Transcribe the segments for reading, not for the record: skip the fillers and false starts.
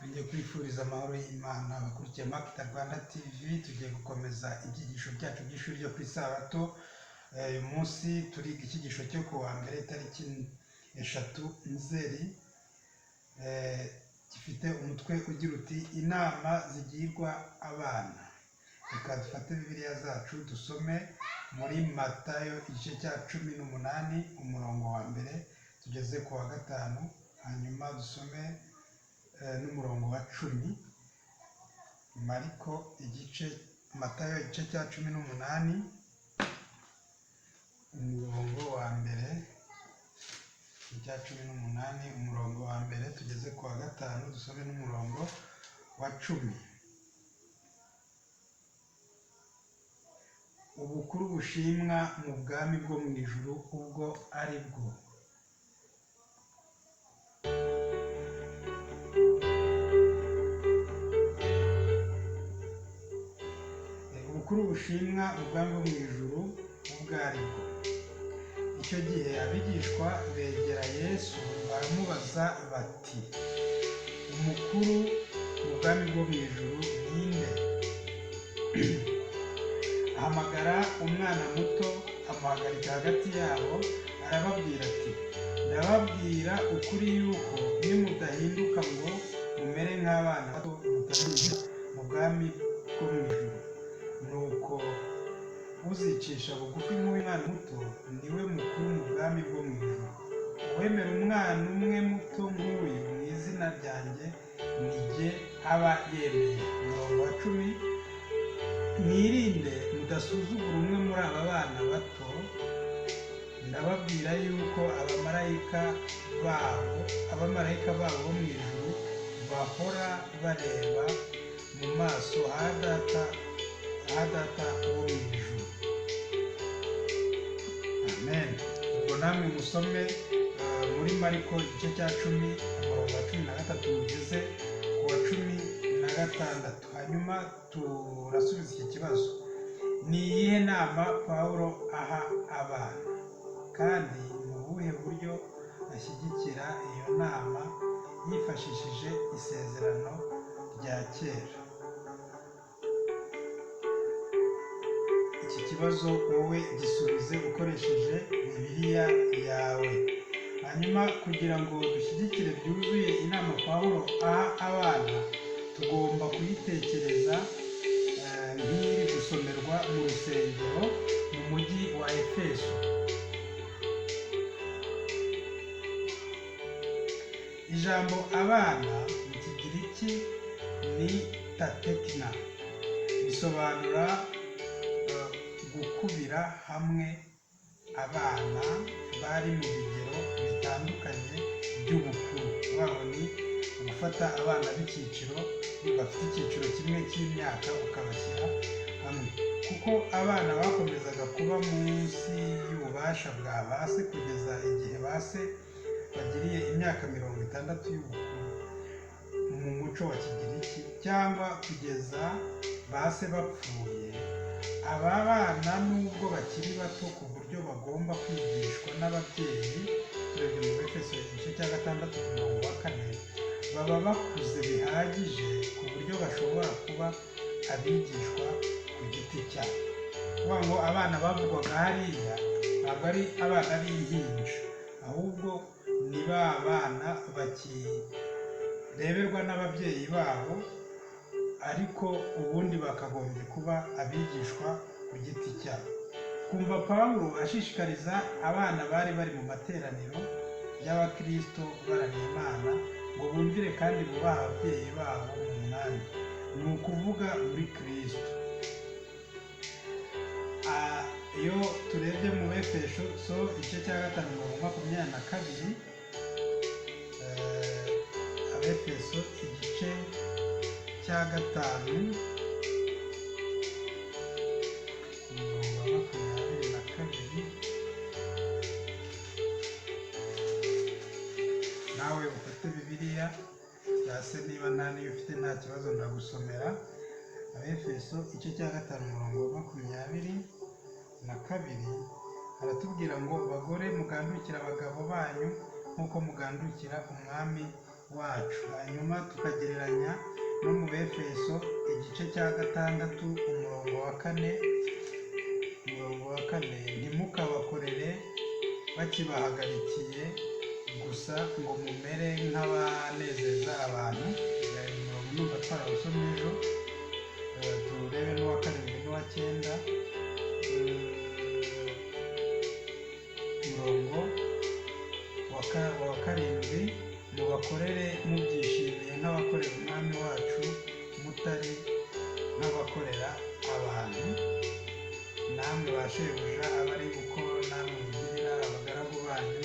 Ngiye kwifuriza amahoro y'Imana abakurikiye Makita Rwanda TV. Tugiye gukomeza ibyigisho byacu by'ishuri ryo ku isabato. Uyu munsi turiga icyigisho cyo ku wa mbere tariki 3 Nzeri, gifite umutwe ugira uti inama zigirwa abana. Reka dufate Bibiliya zacu dusome muri Matayo igice cya 18 umurongo wa mbere tugeze ku wa 5, hanyuma dusome n'umurongo wa 10. Matayo igice cya 18 umurongo wa mbere, icya 18 umurongo wa mbere tugeze ku wa 5, dusome n'umurongo wa 10. Ubukuru bushimwa mu bwami bwo mu ijuru ubwo ari bwo. Ubukuru bushimwa mu bwami bwo mu ijuru ubwo ari bwo. Icyo gihe abigishwa begera Yesu baramubaza bati, umukuru mu bwami bwo mu ijuru ninde? Ahamagara umwana muto amuhagarika hagati yabo, arababwira ati, ndababwira ukuri yuko nimudahinduka ngo mumere nk'abana bato mutarinjira mu bwami bwo mu ijuru. Nuko uzicisha bugufi nk'umwana muto niwe mukuru mu bwami bwo mu ijuru. Uwemera umwana umwe muto nk'uyu mu izina ryanjye ni jye aba yemeye. Umurongo wa 10. Mwirinde mudasuzugura umwe muri aba bana bato. Ndababwira yuko abamarayika babo bo mu ijuru bahora bareba mu maso ha data wo mu ijuru. Amen. Ubwo namwe musome muri Mariko igice cya 10 umurongo wa 13 mugeze ku wa 16. Hanyuma turasubiza iki kibazo: ni iyihe nama Pawulo aha abana, kandi mu buhe buryo ashyigikira iyo nama yifashishije isezerano rya kera? Iki kibazo wowe gisubize ukoresheje Bibiliya yawe. Hanyuma kugira ngo dushyigikire byuzuye inama Pawulo aha abana, tugomba kuyitekereza nk'iri gusomerwa mu rusengero mu mujyi wa Efeso. Ijambo abana mu Kigiriki ni tatetina, bisobanura gukubira hamwe abana bari mu bigero bitandukanye by'ubukuru. Babo ni gufata abana b'icyiciro bafite icyiciro kimwe cy'imyaka ukabashyira hamwe, kuko abana bakomezaga kuba munsi y'ububasha bwa base kugeza igihe base bagiriye imyaka 60 y'ubukuru mu muco wa Kigiriki, cyangwa kugeza base bapfuye. Aba bana nubwo bakiri bato ku buryo bagomba kwigishwa n'ababyeyi, turebye mu Efeso igice cya 6 umurongo wa 4, baba bakuze bihagije ku buryo bashobora kuba abigishwa ku giti cyabo. Kuvuga ngo abana bavugwaga hariya ntabwo ari abana b'impinja, ahubwo ni ba bana bakireberwa n'ababyeyi babo, ariko ubundi bakagombye kuba abigishwa ku giti cyabo. Kumva Pawulo ashishikariza abana bari mu materaniro y'Abakristo baramya Imana ngo bumvire kandi bubaha ababyeyi babo mu mwami, ni ukuvuga muri Kristo. Iyo turebye mu Efeso igice cya 5:22, Abefeso igice cya 5 22, nawe ufite Bibiliya cyase niba nta niyo ufite nta kibazo ndagusomera. Abefeso igice cya 5:22 haratubwira ngo bagore mugandukira abagabo banyu nk'uko mugandukira umwami wacu. Hanyuma tukagereranya no mu Befeso igice cya 6:4, ntimukabakorere bakibahagarikiye gusa ngo mumere nk'abanezeza abantu. Numva twarawusomye ejo, turebe n'uwa 7 n'uwa 9. Umurongo wa 7, mubakorere mubyishimiye nk'abakorera umwami wacu, mutari nk'abakorera abantu. Namwe ba shebuja aba ari uko namwe mugirira abagaragu banyu,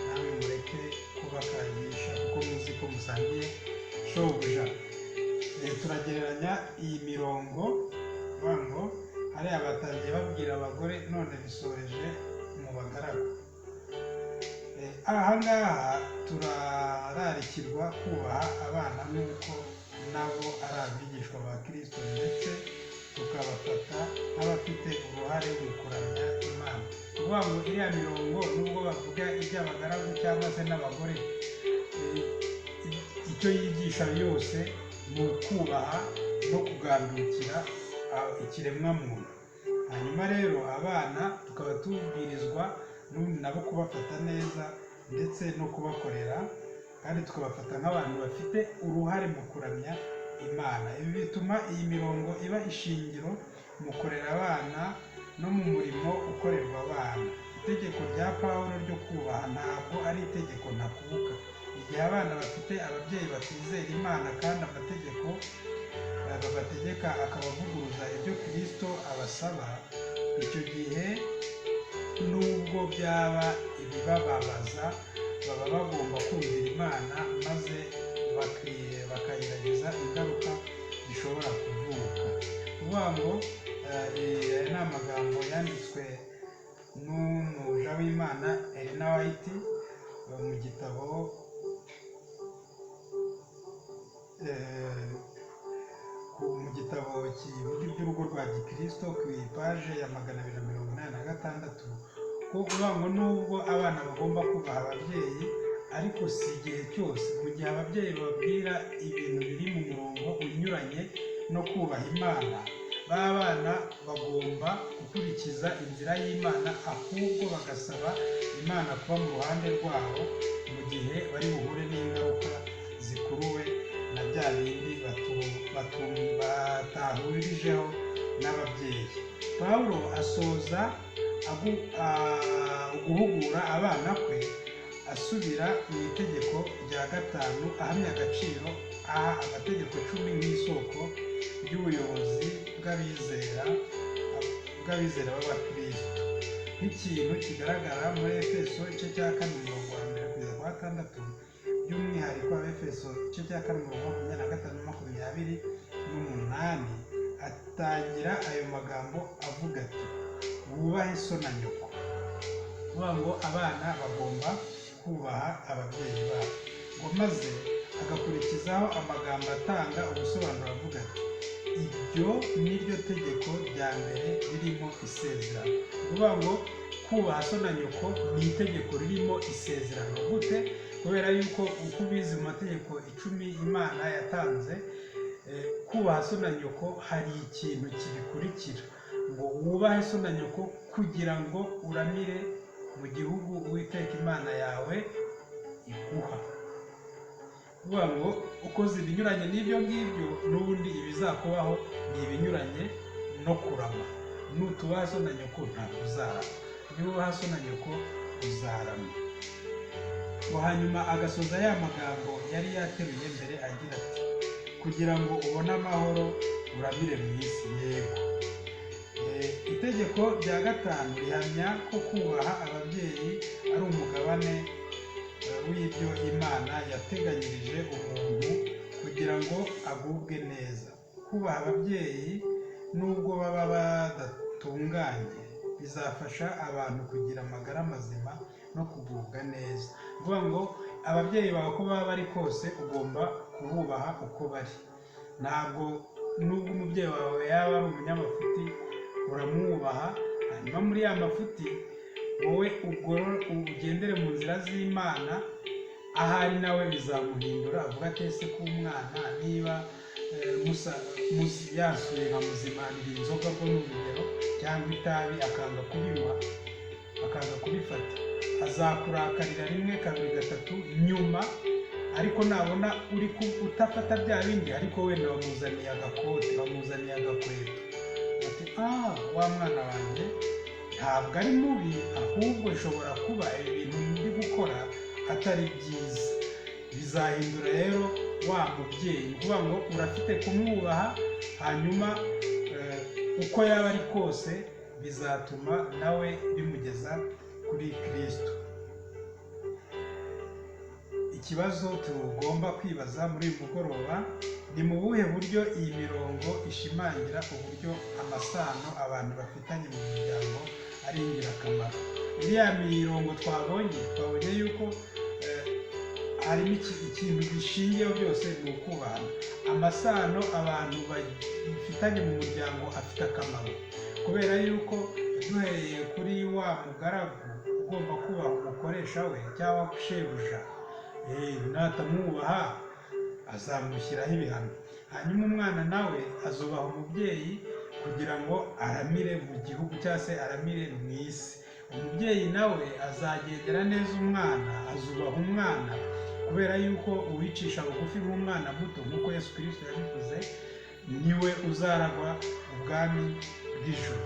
namwe mureke kubakangisha kuko muzi ko musangiye shobuja. Turagereranya iyi mirongo ngo hariya batangiye babwira abagore, none bisoreje mu bagaragu. Aha ngaha turararikirwa kubaha abana nk'uko nabo ari abigishwa ba Kristo, ndetse tukabafata nk'abafite uruhare mu kuramya Imana. Kuvuga ngo iriya mirongo nubwo bavuga iby'abagaragu cyangwa se n'abagore, icyo yigisha yose ni ukubaha no kugandukira ikiremwa muntu. Hanyuma rero abana tukaba tubwirizwa nabo kubafata neza ndetse no kubakorera, kandi tukabafata nk'abantu bafite uruhare mu kuramya Imana. Ibi bituma iyi mirongo iba ishingiro mu kurera abana no mu murimo ukorerwa abana. Itegeko rya Pawulo ryo kubaha ntabwo ari itegeko ntakuka. Igihe abana bafite ababyeyi batizera Imana kandi amategeko babategeka akabavuguruza ibyo Kristo abasaba, icyo gihe nubwo byaba ibibababaza baba bagomba kumvira Imana maze bakayiragiza ingaruka zishobora kuvuka. Kuvuga ngo aya ni amagambo yanditswe n'umuja w'Imana Ellen White mu gitabo kivuga iby'urugo rwa Gikristo ku ipaje ya 286, ko uvuga ngo nubwo abana bagomba kubaha ababyeyi, ariko si igihe cyose. Mu gihe ababyeyi bababwira ibintu biri mu murongo unyuranye no kubaha Imana, b'abana bagomba gukurikiza inzira y'Imana, ahubwo bagasaba Imana kuba mu ruhande rwabo mu gihe bari buhure n'ingaruka zikuruwe na bya bindi batahurijeho n'ababyeyi. Pawulo asoza guhugura abana kwe asubira mu itegeko rya 5, ahamya agaciro aha amategeko 10 nk'isoko ry'ubuyobozi bw'abizera b'Abakristo, nk'ikintu kigaragara muri Efeso igice cya 4:1-6, by'umwihariko Abefeso igice cya 4:25-28 atangira ayo magambo avuga ati wubahe so na nyoko. Kuvuga ngo abana bagomba kubaha ababyeyi babo, ngo maze agakurikizaho amagambo atanga ubusobanuro avuga ati iryo ni ryo tegeko rya mbere ririmo isezerano. Kuvuga ngo kubaha so na nyoko ni itegeko ririmo isezerano. Gute? Kubera yuko uko ubizi mu mategeko 10 Imana yatanze, kubaha so na nyoko hari ikintu kibikurikira, ngo wubahe so na nyoko kugira ngo uramire mu gihugu Uwiteka Imana yawe iguha. Kuvuga ngo ukoze ibinyuranye n'ibyo ngibyo, n'ubundi ibizakubaho ni ibinyuranye no kurama. Nutubaha so na nyoko ntabwo uzarama, niba ubaha so na nyoko uzarama. ngo hanyuma agasoza ya magambo yari yateruye mbere agira ati kugira ngo ubone amahoro urabire mu isi. Yego. Itegeko rya gatanu rihamya ko kubaha ababyeyi ari umugabane w'ibyo Imana yateganyirije umuntu kugira ngo agubwe neza. Kubaha ababyeyi nubwo baba badatunganye bizafasha abantu kugira amagara mazima no kugubwa neza. Vuga ngo ababyeyi bawe uko baba bari kose ugomba kububaha uko bari. Ntabwo nubwo umubyeyi wawe yaba ari umunyamafuti uramwubaha, hanyuma muri ya mafuti wowe ugendere mu nzira z'Imana, ahari nawe bizamuhindura. Avuga ati ese ko umwana niba yasuye nkamuzimanira inzoga bwo n'urugero cyangwa itabi akanga kubinywa akanga kubifata, azakurakarira rimwe kabiri gatatu nyuma, ariko nabona uri utafata bya bindi ariko wenda wamuzaniye agakote wamuzaniye agakweto ati wa mwana wanjye ntabwo ari mubi, ahubwo bishobora kuba ibi bintu ndi gukora atari byiza. Bizahindura rero wa mubyeyi. Ni ukuvuga ngo urafite kumwubaha, hanyuma uko yaba ari kose bizatuma nawe bimugeza kuri Kristo. Ikibazo tugomba kwibaza muri uyu mugoroba, ni mu buhe buryo iyi mirongo ishimangira uburyo amasano abantu bafitanye mu muryango ari ingirakamaro? Iriya mirongo twabonye yuko harimo ikintu gishingiyeho byose ni ukubahana. Amasano abantu bafitanye mu muryango afite akamaro, kubera yuko duhereye kuri wa mugaragu ugomba kubaha umukoresha we cyangwa shebuja, natamwubaha azamushyiraho ibihano. Hanyuma umwana nawe azubaha umubyeyi kugira ngo aramire mu gihugu cyangwa se aramire mu isi. Umubyeyi nawe azagendera neza umwana, azubaha umwana, kubera yuko uwicisha bugufi nk'umwana muto nk'uko Yesu Kristo yabivuze niwe uzaragwa ubwami bw'ijuru.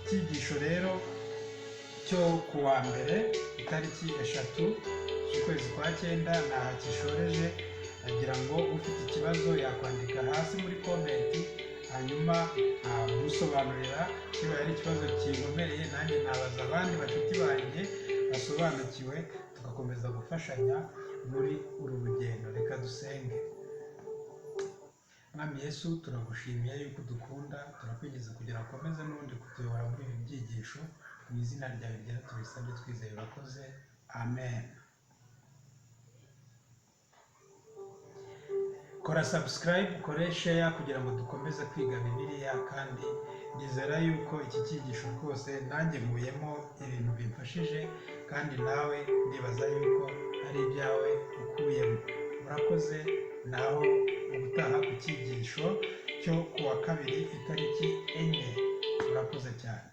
Icyigisho rero cyo ku wa mbere itariki 3 z'ukwezi kwa 9 ntaha kishoreje. Nagira ngo ufite ikibazo yakwandika hasi muri komenti, hanyuma gusobanurira niba ari ikibazo kinkomereye, nanjye nabaza abandi bashuti banjye basobanukiwe, tugakomeza gufashanya muri uru rugendo. Reka dusenge. Mwami Yesu, turagushimiye yuko udukunda, turakwinjiza kugira ngo ukomeze n'ubundi kutuyobora muri ibi byigisho. Mu izina ryawe ryera tubisabye twizeye, urakoze. Amen. Kora subscribe, kore share kugira ngo dukomeze kwiga Bibiliya, kandi nizera yuko iki cyigisho rwose nanjye nkuyemo ibintu bimfashije, kandi nawe ndibaza yuko ari ibyawe ukuyemo. Murakoze, naho ubutaha ku cyigisho cyo ku wa kabiri itariki 4. Murakoze cyane.